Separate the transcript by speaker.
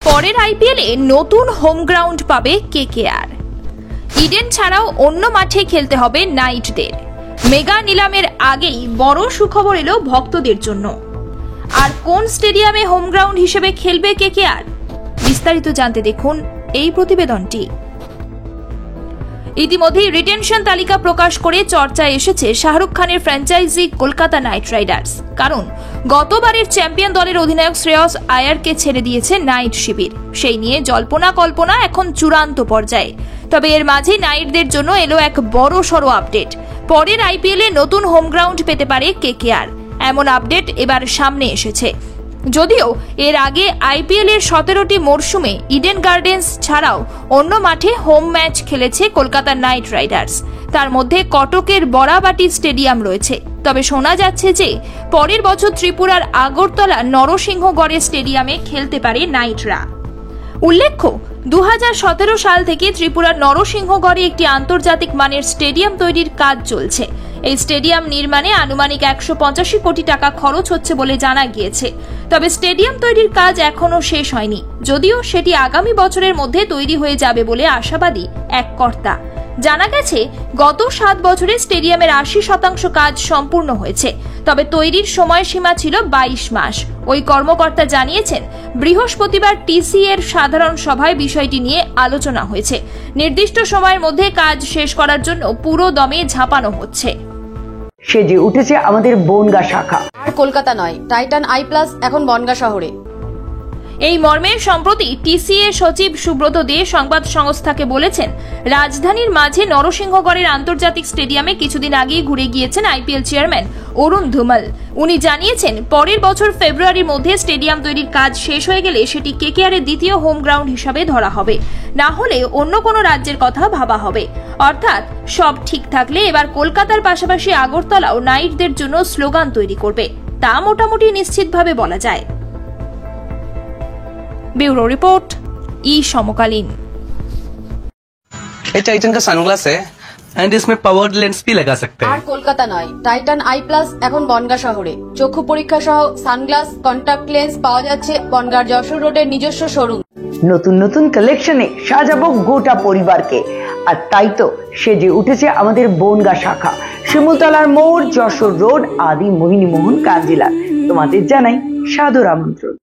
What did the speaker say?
Speaker 1: পরের আইপিএলে নতুন হোম গ্রাউন্ড পাবে কেকেআর। ইডেন ছাড়াও অন্য মাঠে খেলতে হবে নাইটদের। মেগা নিলামের আগেই বড় সুখবর এলো ভক্তদের জন্য। আর কোন স্টেডিয়ামে হোম গ্রাউন্ড হিসেবে খেলবে কেকেআর, বিস্তারিত জানতে দেখুন এই প্রতিবেদনটি। ইতিমধ্যেই রিটেনশন তালিকা প্রকাশ করে চর্চায় এসেছে শাহরুখ খানের ফ্র্যাঞ্চাইজি কলকাতা নাইট রাইডার্স। কারণ গতবারের চ্যাম্পিয়ন দলের অধিনায়ক শ্রেয়স আয়ারকে ছেড়ে দিয়েছে নাইট শিবির। সেই নিয়ে জল্পনা কল্পনা এখন চূড়ান্ত পর্যায়ে। তবে এর মাঝে নাইটদের জন্য এলো এক বড় সড় আপডেট। পরের আইপিএলে নতুন হোম গ্রাউন্ড পেতে পারে কেকেআর, এমন আপডেট এবার সামনে এসেছে। যদিও এর আগে আইপিএল এর 17টি মরশুমে ইডেন গার্ডেন্স ছাড়াও অন্য মাঠে হোম ম্যাচ খেলেছে কলকাতা নাইট রাইডার্স। তার মধ্যে কটকের বরাবাটি স্টেডিয়াম রয়েছে। তবে শোনা যাচ্ছে যে পরের বছর ত্রিপুরার আগরতলা নরসিংহগড় স্টেডিয়ামে খেলতে পারে নাইটরা। উল্লেখ্য, 2017 সাল থেকে ত্রিপুরার নরসিংহগড়ে একটি আন্তর্জাতিক মানের স্টেডিয়াম তৈরির কাজ চলছে। এই স্টেডিয়াম নির্মাণে আনুমানিক 185 কোটি টাকা খরচ হচ্ছে বলে জানা গিয়েছে। তবে স্টেডিয়াম তৈরির কাজ এখনো শেষ হয়নি, যদিও সেটি আগামী বছরের মধ্যে তৈরি হয়ে যাবে বলে আশাবাদী এক কর্তা। জানা গেছে গত 7 বছরে স্টেডিয়ামের 80% কাজ সম্পূর্ণ হয়েছে। তবে তৈরির সময়সীমা ছিল 22 মাস। ওই কর্মকর্তা জানিয়েছেন, বৃহস্পতিবার টিসি এর সাধারণ সভায় বিষয়টি নিয়ে আলোচনা হয়েছে। নির্দিষ্ট সময়ের মধ্যে কাজ শেষ করার জন্য পুরো দমে ঝাঁপানো হচ্ছে।
Speaker 2: সেজে উঠেছে আমাদের বনগা শাখা।
Speaker 3: আর কলকাতা নয়, টাইটান আই প্লাস এখন বনগা শহরে।
Speaker 1: এই মর্মে সম্প্রতি টিসিএ সচিব সুব্রত দে সংবাদ সংস্থাকে বলেছেন, রাজধানীর মাঝে নরসিংহগড়ের আন্তর্জাতিক স্টেডিয়ামে কিছুদিন আগেই ঘুরে গিয়েছেন আইপিএল চেয়ারম্যান অরুণ ধুমাল। উনি জানিয়েছেন, পরের বছর ফেব্রুয়ারির মধ্যে স্টেডিয়াম তৈরির কাজ শেষ হয়ে গেলে সেটি কেকেআর এর দ্বিতীয় হোম গ্রাউন্ড হিসাবে ধরা হবে। না হলে অন্য কোনো রাজ্যের কথা ভাবা হবে। অর্থাৎ সব ঠিক থাকলে এবার কলকাতার পাশাপাশি আগরতলাও নাইটদের জন্য স্লোগান তৈরি করবে, তা মোটামুটি নিশ্চিতভাবে বলা যায়। ब्यूरो रिपोर्ट, ई समकालीन।
Speaker 4: ये टाइटन का सनग्लास है एंड इसमें पावर्ड लेंस भी लगा सकते
Speaker 3: আর
Speaker 4: हैं।
Speaker 3: কলকাতা নয়, টাইটান আই প্লাস এখন বনগা শহরে। চক্ষু পরীক্ষা সহ সানগ্লাস, কন্টাক্ট লেন্স পাওয়া যাচ্ছে বনগার যশোর রোডের নিজস্ব শোরুম।
Speaker 2: নতুন নতুন কালেকশনে সাজাবো গোটা পরিবারকে। আর তাই তো সেজে উঠেছে আমাদের বনগা শাখা। শিমুলতলার মোড়, যশোর রোড, আদি মোহিনী মোহন কাঞ্জিলা। তোমাদের জানাই সাদর আমন্ত্রণ।